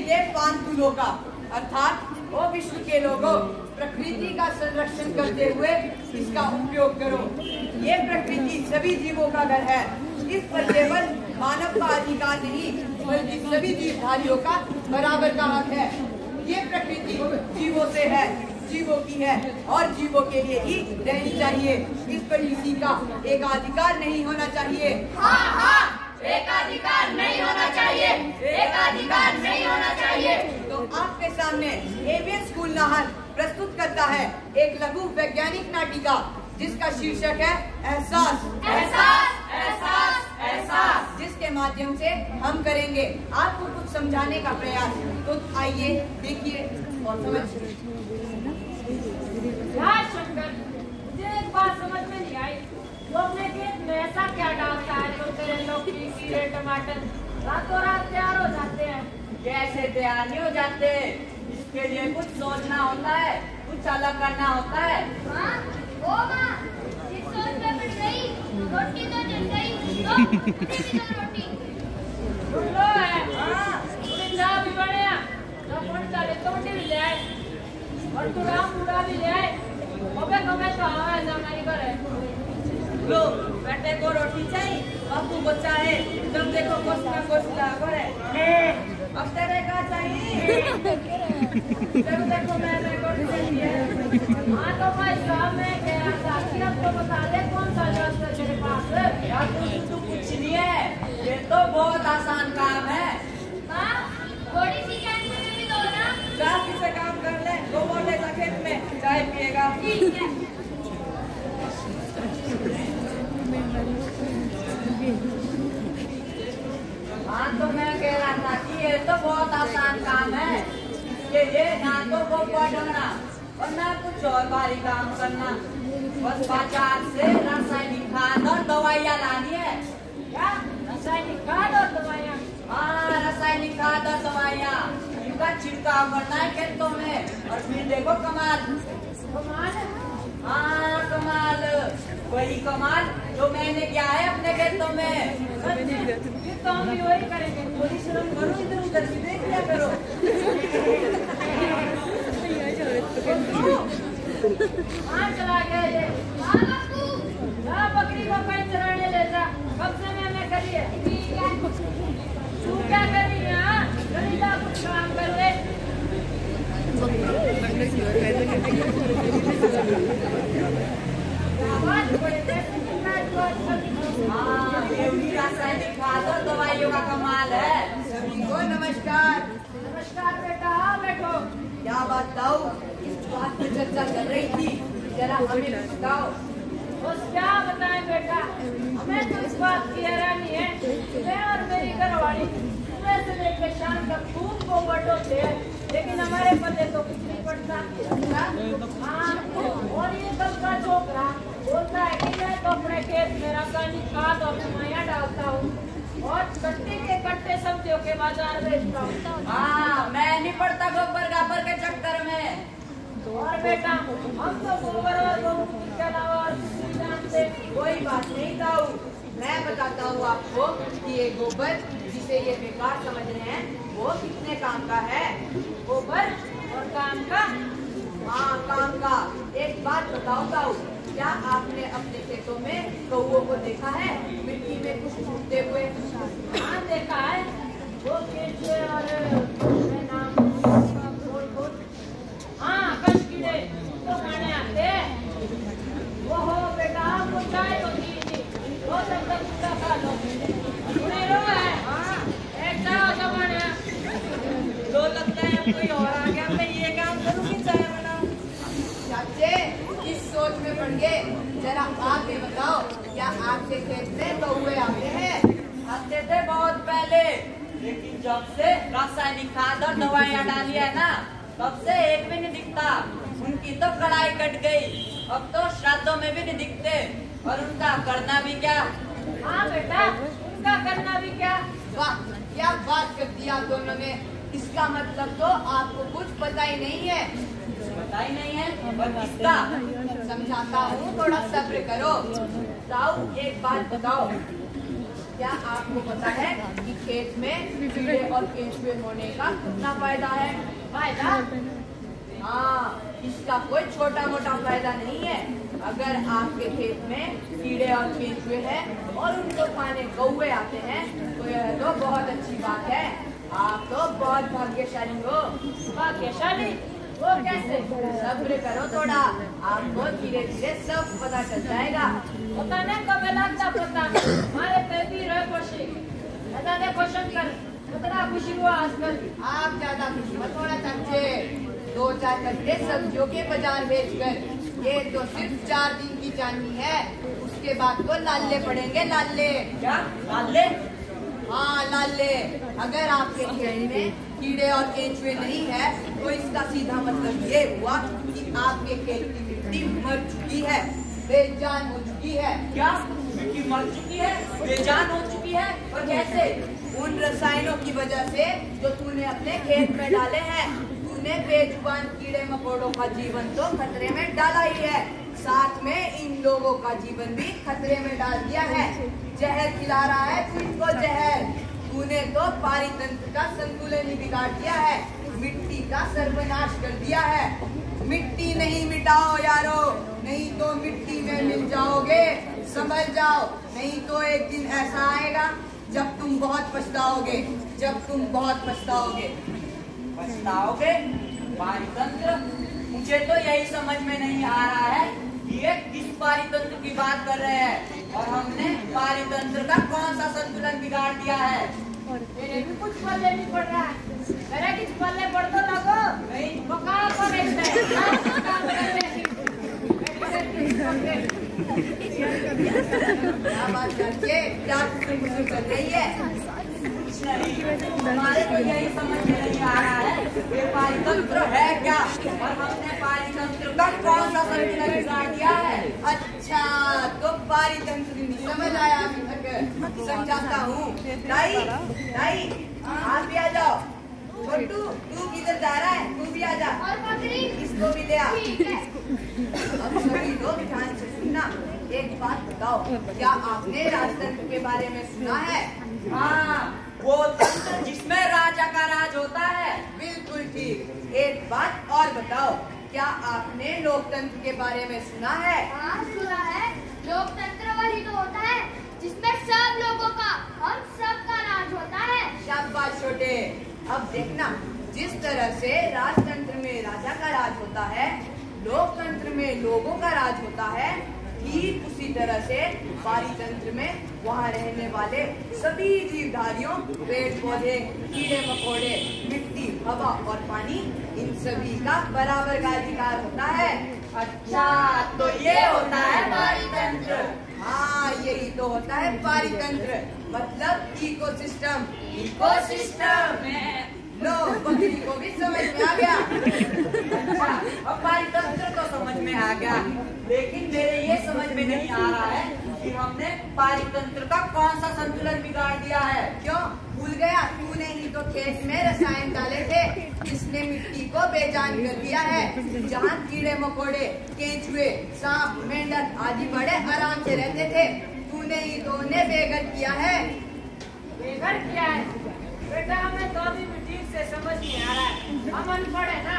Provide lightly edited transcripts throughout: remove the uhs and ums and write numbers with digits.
दे पांतुलों का, अर्थात वो विश्व के लोगों प्रकृति का संरक्षण करते हुए इसका उपयोग करो। ये प्रकृति सभी जीवों का घर है। इस पर केवल मानव का अधिकार नहीं बल्कि सभी जीवधारियों का बराबर का हक है। ये प्रकृति जीवों से है, जीवों की है और जीवों के लिए ही रहनी चाहिए। इस पर किसी का एकाधिकार नहीं होना चाहिए। हाँ हाँ, एकाधिकार नहीं होना चाहिए, एकाधिकार नहीं होना चाहिए। तो आपके सामने एवियन स्कूल नाहर प्रस्तुत करता है एक लघु वैज्ञानिक नाटिका जिसका शीर्षक है एहसास। एहसास, एहसास, एहसास। जिसके माध्यम से हम करेंगे आपको कुछ समझाने का प्रयास। तो आइए देखिए और समझिए। शंकर, मुझे एक बात समझ में नहीं आई, वो अपने खेत में ऐसा क्या डालता है तो तेरे लौकी, खीरे, टमाटर रातों रात तैयार हो जाते हैं? कैसे तैयार नहीं हो जाते? इसके लिए कुछ सोचना होता है, कुछ अलग करना होता है। हाँ, ओ माँ, जिस सोच में पड़ गई, रोटी तो जल गई, तो मुझे भी दो रोटी। सुन लो है, थोड़ी चाय भी बने, तो कौन चाले तो मुझे भी ले आए, और तू राम पूरा भी ले आए। ओबे कमे तो आवा है हमारी घर है। लो बेटे को रोटी चाहिए, बापू को चाहे, जब देखो कुछ ना कुछ लागर है। अब तेरे का चाहिए? जब देखो मैंने रोटी चाहिए। हाँ तो भाई साहब मैं कह रहा था कि अब तो बता दे कौन सा रास्ता तेरे पास है? यार तू कुछ नहीं है, ये तो बहुत आसान काम है। माँ, थोड़ी सी चाय मुझे भी दो ना। जा किसे काम कर ले, वो बोले जा खेत में चाय पिएगा। ठीक है। हाँ तो मैं कह रहा था कि ये तो बहुत आसान काम है। ये ना तो वो पढ़ना और ना कुछ और भारी काम करना, बस बाजार से रासायनिक खाद और दवाइयाँ लानी है। क्या रासायनिक खाद और दवाइयाँ? हाँ, रासायनिक खाद और दवाइयाँ, इनका छिड़काव करना है खेतों में और फिर देखो कमाल। कमाल? हाँ कमाल, वही कमाल जो मैंने किया है अपने खेतों में। फिर तो हम भी वही करेंगे। थोड़ी शर्म करो, इधर उधर भी देख लिया करो। कहाँ चला गया ये? हाँ बापू। जा बकरी को कहीं चराने ले जा, कब से मैंने करी है। ठीक है। तू क्या कर रही है? हाँ, जल्दी जा कुछ काम कर ले। आवाज बड़े देर से सुन रहा है तू आजकल। हाँ, ये भी रासायनिक खाद और दवाइयों का कमाल है। सभी को नमस्कार। नमस्कार बेटा, हाँ बैठो। क्या बताओ, इस बात पर चर्चा कर रही थी, जरा हमें बताओ। बस क्या बताएं बेटा, हमें तो इस बात की हैरानी है, मैं और मेरी घरवाली सुबह से लेकर शाम तक खूब कोवट होते हैं, लेकिन हमारे पल्ले तो कुछ नहीं पड़ता। हाँ, और ये कब का छोकरा बोलता है कि मैं तो अपने खेत में रासायनिक खाद और दवाइयाँ डालता हूँ और कट्टे के कट्टे सब्जियों के बाजार बेचता हूँ। हाँ, मैं नहीं पड़ता गोबर गाबर के चक्कर में। और बेटा हम तो गोबर और गौमूत्र के अलावा और कुछ नहीं जानते। कोई बात नहीं ताऊ, मैं बताता हूँ आपको कि ये गोबर जिसे ये बेकार समझ रहे हैं वो कितने काम का है। गोबर और काम का? हाँ काम का। एक बात बताओ ताऊ, क्या आपने अपने खेतों में कौओं को देखा है मिट्टी में कुछ छूटते हुए? हाँ देखा है, वो कीड़े और हाँ कश कीड़े तो खाने आते हैं। वो हो बेटा आपको चाय होती थी, वो सब तक पूरा खा लो। सुने रो है? हाँ, एक चाय जमाने तो लगता है कोई और आ गया, मैं ये काम करूँगी चाय बनाऊँ। चाचे इस सोच में पड़ गए, जरा आप भी बताओ, क्या आपके खेत में कौवे आते हैं? आते थे बहुत पहले, लेकिन जब से रासायनिक खाद और दवाइयाँ डाली है ना, तब से एक भी नहीं दिखता। उनकी तो कड़ाई कट गई, अब तो श्राद्धों में भी नहीं दिखते। और उनका करना भी क्या? हाँ बेटा, उनका करना भी क्या? वाह, क्या बात कर दिया दोनों ने। इसका मतलब तो आपको कुछ पता ही नहीं है। पता ही नहीं है? और किसका? समझाता हूँ, थोड़ा सब्र करो। ताऊ एक बात बताओ, क्या आपको पता है कि खेत में कीड़े और केंचुए होने का कितना फायदा है? फायदा? हाँ, इसका कोई छोटा मोटा फायदा नहीं है। अगर आपके खेत में कीड़े और केंचुए हैं और उनको खाने कौवे आते हैं तो यह तो बहुत अच्छी बात है। आप तो बहुत भाग्यशाली हो। भाग्यशाली? वो कैसे? सब्र करो थोड़ा, आपको धीरे धीरे सब पता चल जाएगा। पता नहीं कब लगता पता हमारे तैबी रह खुशी ऐसा दे क्वेश्चन कर कितना खुशी हुआ आजकल। आप ज्यादा खुशी मत होना चाहिए। 2-4 घंटे सब्जियों के बाजार बेचकर ये तो सिर्फ 4 दिन की जानी है। उसके बाद तो लाले पड़ेंगे, लाले। क्या लाले? हाँ, लाले। अगर आपके खेत में कीड़े और केंचुए नहीं है तो इसका सीधा मतलब ये हुआ कि आपके खेत की मिट्टी मर चुकी है, बेजान हो चुकी है। क्या मिट्टी मर चुकी है, बेजान हो चुकी है? और कैसे? उन रसायनों की वजह से जो तूने अपने खेत में डाले हैं। तूने बेजुबान कीड़े मकोड़ों का जीवन तो खतरे में डाला ही है, साथ में इन लोगों का जीवन भी खतरे में डाल दिया है। जहर खिला रहा है तू इनको, जहर। तूने तो पारितंत्र का संतुलन ही बिगाड़ दिया है, मिट्टी का सर्वनाश कर दिया है। मिट्टी नहीं मिटाओ यारो, नहीं तो मिट्टी में मिल जाओगे। समझ जाओ, नहीं तो एक दिन ऐसा आएगा जब तुम बहुत पछताओगे, जब तुम बहुत पछताओगे। पछताओगे? पारितंत्र? मुझे तो यही समझ में नहीं आ रहा है ये किस पारितंत्र की बात कर रहे हैं और हमने पारितंत्र का कौन सा संतुलन बिगाड़ दिया है? मेरे भी कुछ पल्ले नहीं पड़ रहा है। मेरे कुछ पल्ले पड़ तो लगो नहीं वो कहाँ पर रहते हैं? काम करते हैं। क्या बात करके क्या कुछ कर रही है? हमारे को यही समझ में नहीं आ रहा है ये पारितंत्र है क्या और हमने पारितंत्र का कौन सा संतुलन बिगाड़ दिया है? अच्छा, तो पारितंत्र नहीं समझ आया अभी तक, समझाता हूँ। दाई, दाई, आप भी आ जाओ। छोटू, तू किधर जा रहा है? तू भी आ जा। और बकरी? इसको भी ले आ। ठीक है। अब सभी लोग ध्यान से सुनना। एक बात बताओ, क्या आपने राजतंत्र के बारे में सुना है? हाँ, वो तंत्र जिसमें राजा का राज होता है। बिल्कुल ठीक। एक बात और बताओ, क्या आपने लोकतंत्र के बारे में सुना है? हाँ, सुना है। लोकतंत्र वही तो होता है जिसमें सब लोगों का और सबका राज होता है। शाबाश छोटे। अब देखना, जिस तरह से राजतंत्र में राजा का राज होता है, लोकतंत्र में लोगों का राज होता है, ठीक उसी तरह से पारितंत्र में वहाँ रहने वाले सभी जीवधारियों, पेड़ पौधे, कीड़े मकोड़े, मिट्टी, हवा और पानी, इन सभी का बराबर का अधिकार होता है। अच्छा, तो ये होता है पारितंत्र। हाँ, यही तो होता है पारितंत्र, मतलब इकोसिस्टम। इकोसिस्टम। लो, बकरी को भी समझ में आ गया। अच्छा, अब पारितंत्र तो समझ में आ गया, लेकिन मेरे ये समझ में नहीं आ रहा है कि हमने पारितंत्र का कौन सा संतुलन बिगाड़ दिया है। क्यों भूल गया? तूने ही तो खेत में रसायन डाले थे जिसने मिट्टी को बेजान कर दिया है। जहाँ कीड़े मकोड़े, केंचुए, सांप, मेंढक आदि बड़े आराम से रहते थे, तूने ही तो उन्हें बेघर किया है। बेघर क्या है? बेटा हमें तो अभी भी ठीक से समझ नहीं आ रहा है, हम अनपढ़ है ना।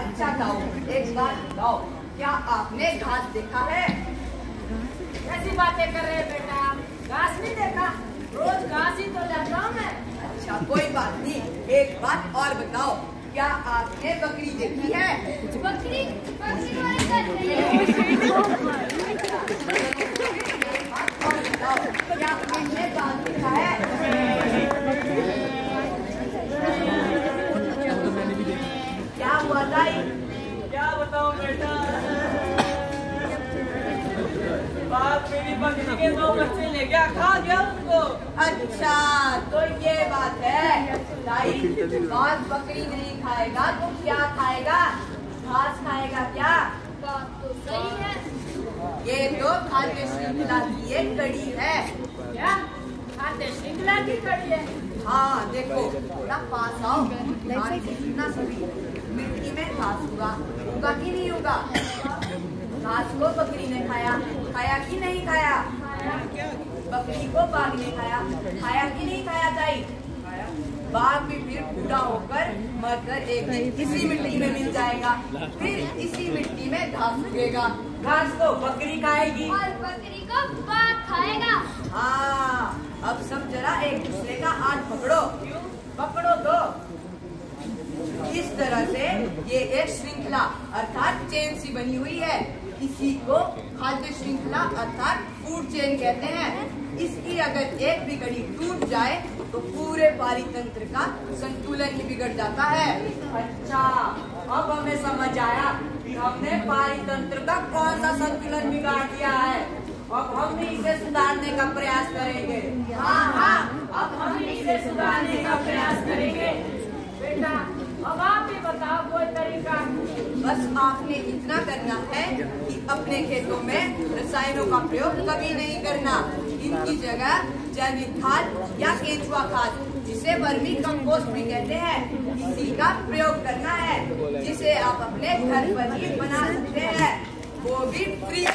अच्छा ताऊ, एक बात बताओ, क्या आपने घास देखा है? कैसी बातें कर रहे हैं बेटा? घास नहीं देखा, रोज घास ही तो लाता हूँ मैं। अच्छा, कोई बात नहीं। एक बात और बताओ, क्या आपने बकरी देखी है? बकरी? बकरी वाली कर रही है। एक बात और बताओ, क्या आपने बाघ देखा है? क्या हुआ दाई? क्या बताऊं बेटा, बाप मेरी बकरी के 2 बच्चे ले गया, खा गया उनको। अच्छा, तो ये बात है दाई, बाघ बकरी नहीं खाएगा तो क्या खाएगा? घास खाएगा क्या? बात तो सही है। ये तो खाद्य श्रृंखला की एक कड़ी है। क्या खाद्य श्रृंखला की कड़ी है? हाँ, देखो थोड़ा पास आओ, ध्यान से सुनना सभी। मिट्टी में घास उगा कि नहीं उगा? घास को बकरी ने खाया, खाया कि नहीं खाया? बकरी को बाघ ने खाया, खाया कि नहीं खाया ताई? बाघ भी फिर बूढ़ा होकर मरकर एक दिन इसी मिट्टी में मिल जाएगा, फिर इसी मिट्टी में घास उगेगा। घास को बकरी खाएगी और बकरी को बाघ खाएगा। हाँ, अब सब जरा एक दूसरे का हाथ पकड़ो, पकड़ो तो। इस तरह से ये एक श्रृंखला अर्थात चेन सी बनी हुई है। इसी को खाद्य श्रृंखला अर्थात फूड चेन कहते हैं। इसकी अगर एक भी कड़ी टूट जाए तो पूरे पारितंत्र का संतुलन ही बिगड़ जाता है। अच्छा, अब हमें समझ आया कि हमने पारितंत्र का कौन सा संतुलन बिगाड़ दिया है। अब हम भी इसे सुधारने का प्रयास करेंगे। हाँ, अब हम इसे सुधारने का प्रयास करेंगे। बेटा, अब आप ही बताओ कोई तरीका। बस आपने इतना करना है कि अपने खेतों में रसायनों का प्रयोग कभी नहीं करना। इनकी जगह जैविक खाद या केंचुआ खाद, जिसे वर्मी कंपोस्ट भी कहते हैं, इसी का प्रयोग करना है, जिसे आप अपने घर पर ही बना सकते हैं, वो भी फ्री।